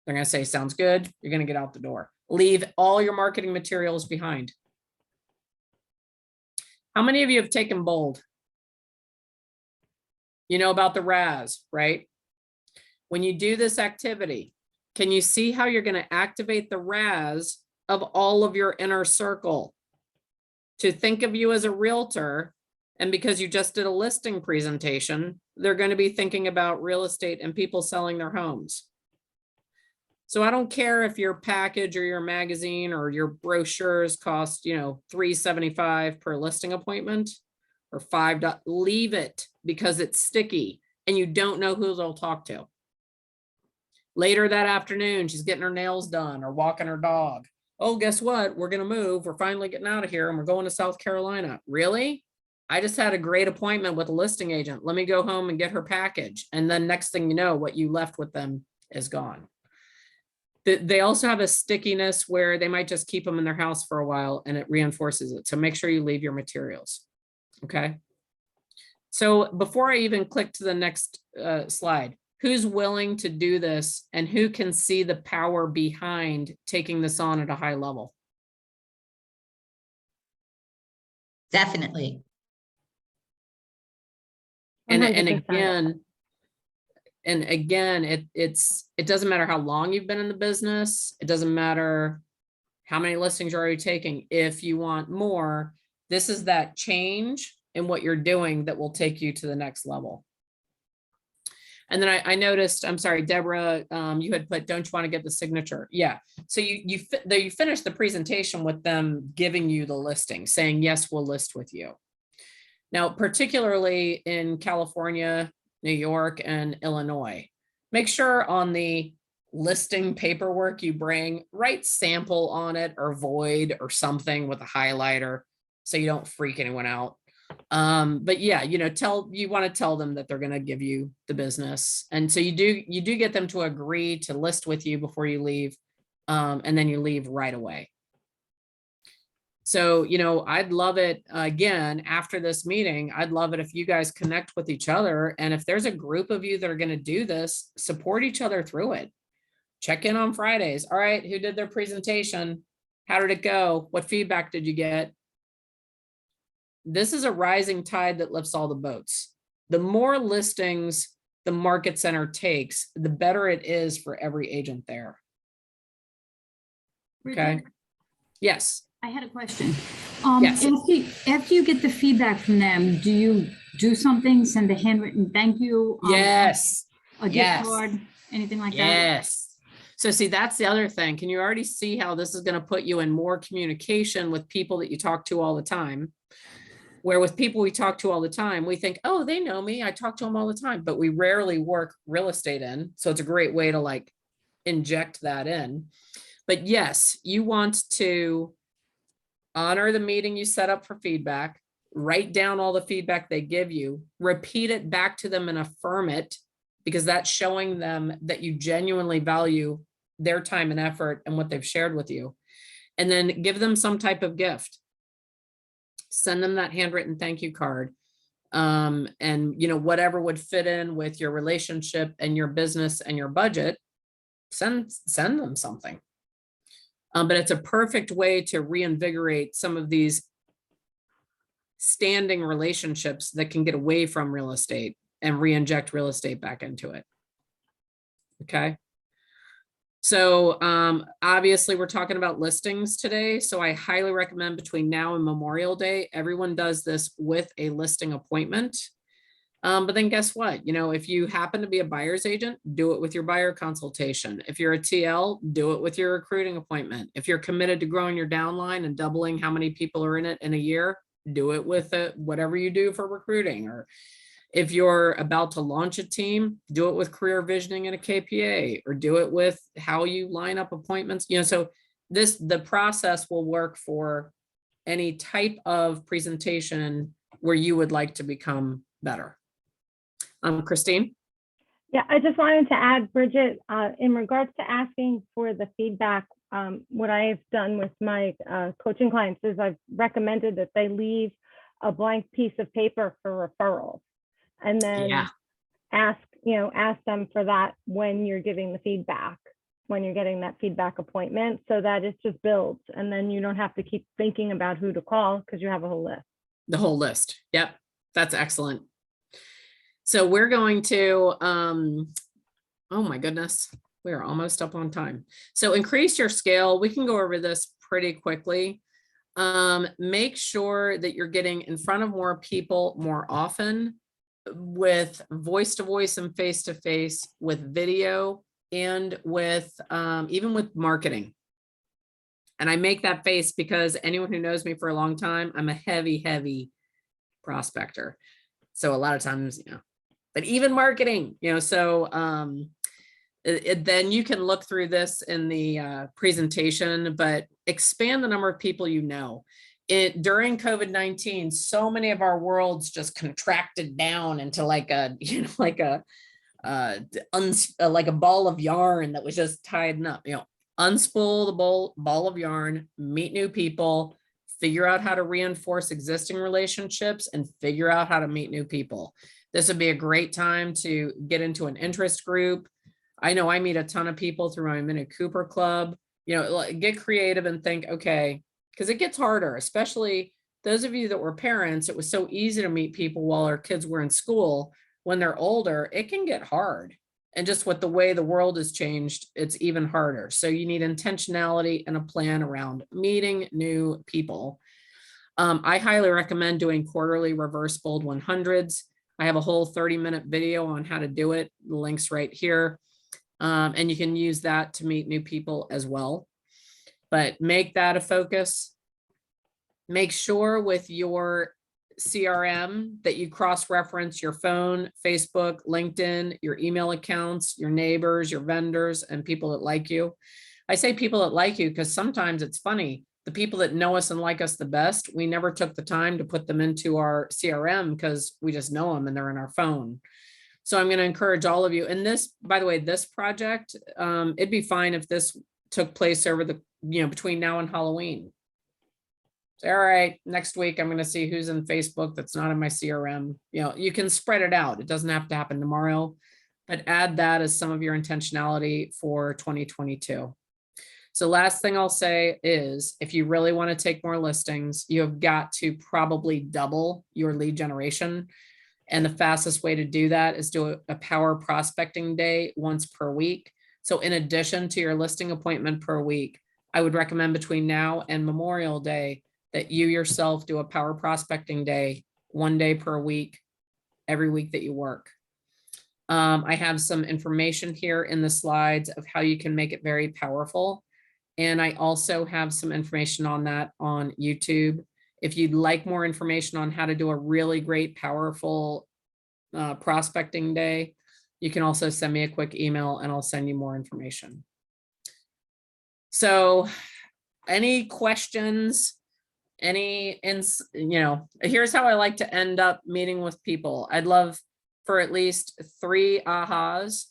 They're going to say, sounds good. You're going to get out the door. Leave all your marketing materials behind. How many of you have taken bold? You know about the RAS, right? When you do this activity, can you see how you're going to activate the RAS of all of your inner circle to think of you as a realtor? And because you just did a listing presentation, they're going to be thinking about real estate and people selling their homes. So I don't care if your package or your magazine or your brochures cost, you know, $3.75 per listing appointment or $5. Leave it, because it's sticky and you don't know who they'll talk to. Later that afternoon, she's getting her nails done or walking her dog. Oh, guess what? We're going to move. We're finally getting out of here and we're going to South Carolina. Really? I just had a great appointment with a listing agent. Let me go home and get her package. And then next thing you know, what you left with them is gone. They also have a stickiness where they might just keep them in their house for a while and it reinforces it. So make sure you leave your materials. Okay. So before I even click to the next slide, who's willing to do this and who can see the power behind taking this on at a high level? Definitely. And 100%. again, it doesn't matter how long you've been in the business. It doesn't matter how many listings you're already taking. If you want more, this is that change in what you're doing that will take you to the next level. And then I noticed, I'm sorry, Deborah, you had put, don't you want to get the signature? Yeah. So you finished the presentation with them giving you the listing, saying, yes, we'll list with you. Now, particularly in California, New York, and Illinois, make sure on the listing paperwork you bring, write sample on it or void or something with a highlighter so you don't freak anyone out. But yeah, you know, you want to tell them that they're going to give you the business. And so you do get them to agree to list with you before you leave. And then you leave right away. So, you know, I'd love it, again, after this meeting, I'd love it if you guys connect with each other. And if there's a group of you that are going to do this, support each other through it. Check in on Fridays. All right, who did their presentation? How did it go? What feedback did you get? This is a rising tide that lifts all the boats. The more listings the market center takes, the better it is for every agent there. Okay. Bridget, Yes. I had a question. Yes. After you get the feedback from them, do you do something, send a handwritten thank you? Yes. A gift Yes. card, anything like that? Yes. So see, that's the other thing. Can you already see how this is going to put you in more communication with people that you talk to all the time? Where with people we talk to all the time, we think, oh, they know me. I talk to them all the time, but we rarely work real estate in. So it's a great way to like inject that in. But yes, you want to honor the meeting you set up for feedback, write down all the feedback they give you, repeat it back to them and affirm it, because that's showing them that you genuinely value their time and effort and what they've shared with you. And then give them some type of gift. Send them that handwritten thank you card. And you know, whatever would fit in with your relationship and your business and your budget, send them something. But it's a perfect way to reinvigorate some of these standing relationships that can get away from real estate and re-inject real estate back into it. Okay. So obviously we're talking about listings today. So I highly recommend between now and Memorial Day, everyone does this with a listing appointment. But then guess what? You know, if you happen to be a buyer's agent, do it with your buyer consultation. If you're a TL, do it with your recruiting appointment. If you're committed to growing your downline and doubling how many people are in it in a year, do it with whatever you do for recruiting. Or if you're about to launch a team, do it with career visioning and a KPA, or do it with how you line up appointments. You know, so the process will work for any type of presentation where you would like to become better. Christine? Yeah, I just wanted to add, Bridget, in regards to asking for the feedback, what I've done with my coaching clients is I've recommended that they leave a blank piece of paper for referrals, and then ask them for that when you're giving the feedback, when you're getting that feedback appointment, so that it just builds, and then you don't have to keep thinking about who to call because you have a whole list. The whole list. Yep, that's excellent. So we're going to, oh my goodness, we're almost up on time. So increase your scale. We can go over this pretty quickly. Make sure that you're getting in front of more people more often, with voice to voice and face to face, with video, and with even with marketing. And I make that face because anyone who knows me for a long time, I'm a heavy prospector. So a lot of times, you know, but even marketing, you know, so then you can look through this in the presentation, but expand the number of people you know. During COVID-19, so many of our worlds just contracted down into like a, you know, like a ball of yarn that was just tied up. You know, unspool the ball of yarn, meet new people, figure out how to reinforce existing relationships, and figure out how to meet new people. This would be a great time to get into an interest group. I know I meet a ton of people through my Mini Cooper Club. You know, get creative and think, okay, because it gets harder, especially those of you that were parents. It was so easy to meet people while our kids were in school. When they're older, it can get hard. And just with the way the world has changed, it's even harder. So you need intentionality and a plan around meeting new people. I highly recommend doing quarterly reverse bold 100s. I have a whole 30-minute video on how to do it. The link's right here. And you can use that to meet new people as well. But make that a focus. Make sure with your CRM that you cross-reference your phone, Facebook, LinkedIn, your email accounts, your neighbors, your vendors, and people that like you. I say people that like you because sometimes it's funny. The people that know us and like us the best, we never took the time to put them into our CRM because we just know them and they're in our phone. So I'm going to encourage all of you. And this, by the way, this project, it'd be fine if this took place over the, you know, between now and Halloween. So, all right, next week I'm going to see who's in Facebook that's not in my CRM. You know, you can spread it out. It doesn't have to happen tomorrow, but add that as some of your intentionality for 2022. So last thing I'll say is, if you really want to take more listings, you have got to probably double your lead generation. And the fastest way to do that is do a power prospecting day once per week. So in addition to your listing appointment per week, I would recommend between now and Memorial Day that you yourself do a power prospecting day, 1 day per week, every week that you work. I have some information here in the slides of how you can make it very powerful. And I also have some information on that on YouTube. If you'd like more information on how to do a really great, powerful prospecting day, you can also send me a quick email and I'll send you more information. So any questions? Here's how I like to end up meeting with people. I'd love for at least 3 ahas.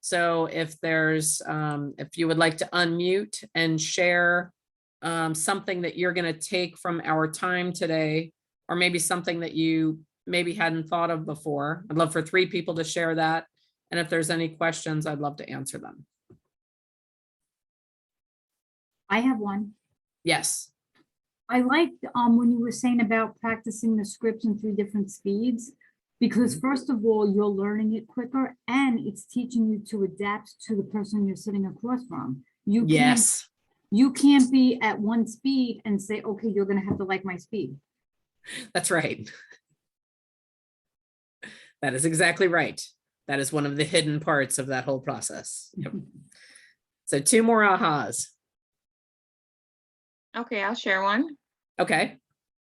So if there's, if you would like to unmute and share something that you're going to take from our time today, or maybe something that you maybe hadn't thought of before, I'd love for 3 people to share that. And if there's any questions, I'd love to answer them. I have one. Yes. I liked when you were saying about practicing the scripts in 3 different speeds. Because first of all, you're learning it quicker and it's teaching you to adapt to the person you're sitting across from. Yes, You can't be at one speed and say, okay, you're gonna have to like my speed. that's right. That is exactly right. That is one of the hidden parts of that whole process. Yep. So 2 more ahas. Okay, I'll share one. Okay.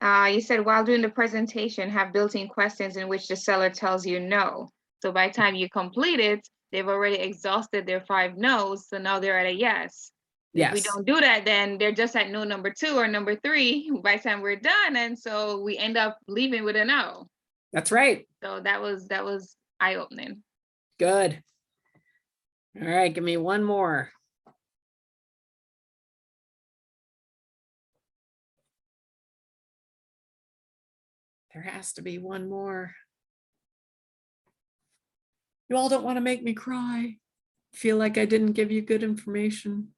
You said while doing the presentation, have built-in questions in which the seller tells you no. So by the time you complete it, they've already exhausted their 5 no's. So now they're at a yes. If we Yes. don't do that, then they're just at no number 2 or number 3 by the time we're done. And so we end up leaving with a no. That's right. So that was eye-opening. Good. All right. Give me one more. There has to be one more. You all don't want to make me cry. Feel like I didn't give you good information.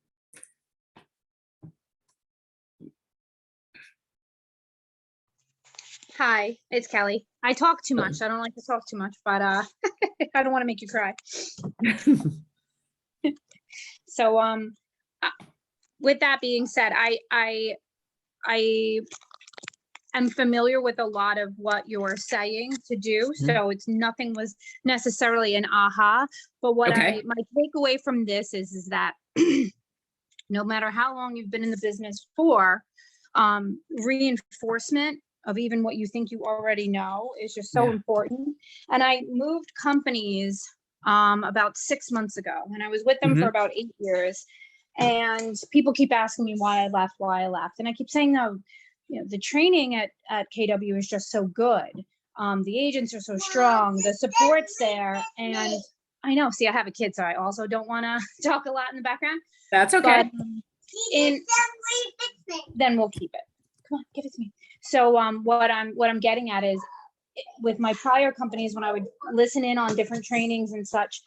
Hi, it's Kelly. I talk too much. I don't like to talk too much, but I don't want to make you cry. So with that being said, I am familiar with a lot of what you're saying to do. So it's nothing was necessarily an aha, but what Okay. my takeaway from this is that no matter how long you've been in the business for, reinforcement of even what you think you already know is just so Yeah. important. And I moved companies about 6 months ago, and I was with them for about 8 years. And people keep asking me why I left. And I keep saying, no, you know, the training at KW is just so good. The agents are so strong, the support's there. And I know, see, I have a kid, so I also don't want to talk a lot in the background. That's okay. But then we'll keep it. Come on, give it to me. So what I'm getting at is with my prior companies, when I would listen in on different trainings and such,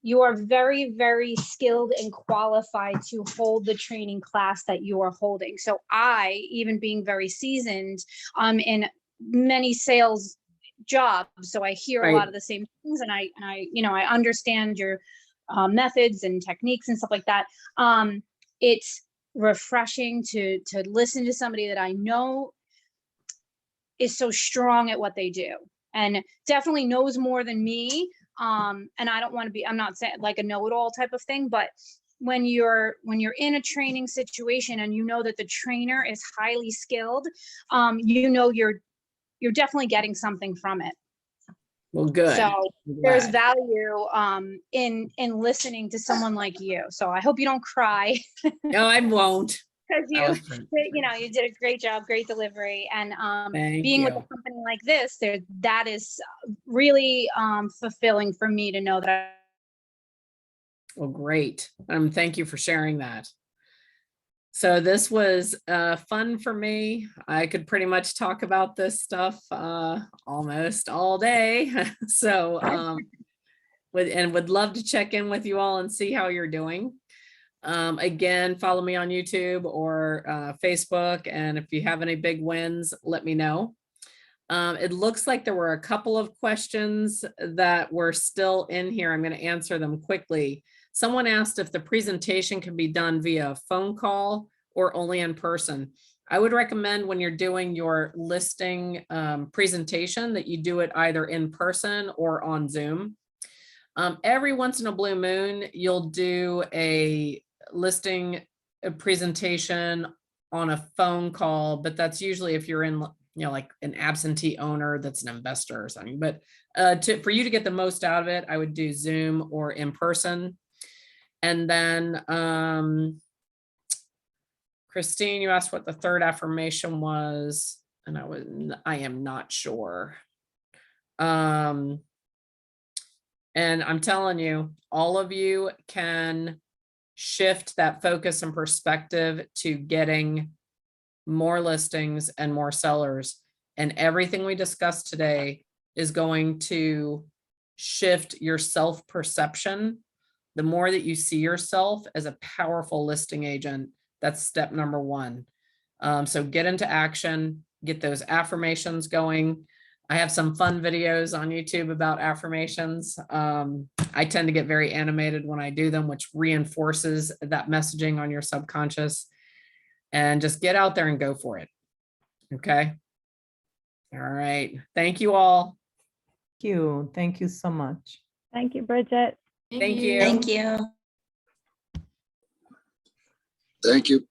you are very, very skilled and qualified to hold the training class that you are holding. So I, even being very seasoned in many sales jobs, so I hear a lot of the same things, and I you know, I understand your methods and techniques and stuff like that. It's refreshing to listen to somebody that I know is so strong at what they do and definitely knows more than me. And I don't want to be, I'm not saying like a know-it-all type of thing, but when you're in a training situation and you know that the trainer is highly skilled, you know, you're definitely getting something from it. Well, good. So I'm there's glad. value in listening to someone like you. So I hope you don't cry. No, I won't. Because Oh, you know, you did a great job, great delivery, and thank being with a you. company like this, that is really fulfilling for me to know that. Well, great. Thank you for sharing that. So this was fun for me. I could pretty much talk about this stuff almost all day. So would love to check in with you all and see how you're doing. Again, follow me on YouTube or Facebook. And if you have any big wins, let me know. It looks like there were a couple of questions that were still in here. I'm going to answer them quickly. Someone asked if the presentation can be done via phone call or only in person. I would recommend when you're doing your listing presentation that you do it either in person or on Zoom. Every once in a blue moon, you'll do a listing presentation on a phone call, but that's usually if you're in, you know, like an absentee owner that's an investor or something. But for you to get the most out of it, I would do Zoom or in person. And then Christine, you asked what the third affirmation was, and I am not sure. And I'm telling you, all of you can shift that focus and perspective to getting more listings and more sellers. And everything we discussed today is going to shift your self-perception. The more that you see yourself as a powerful listing agent, that's step number one. So get into action, get those affirmations going. I have some fun videos on YouTube about affirmations. I tend to get very animated when I do them, which reinforces that messaging on your subconscious. And just get out there and go for it. Okay. All right. Thank you all. Thank you so much. Thank you, Bridget. Thank you. Thank you. Thank you.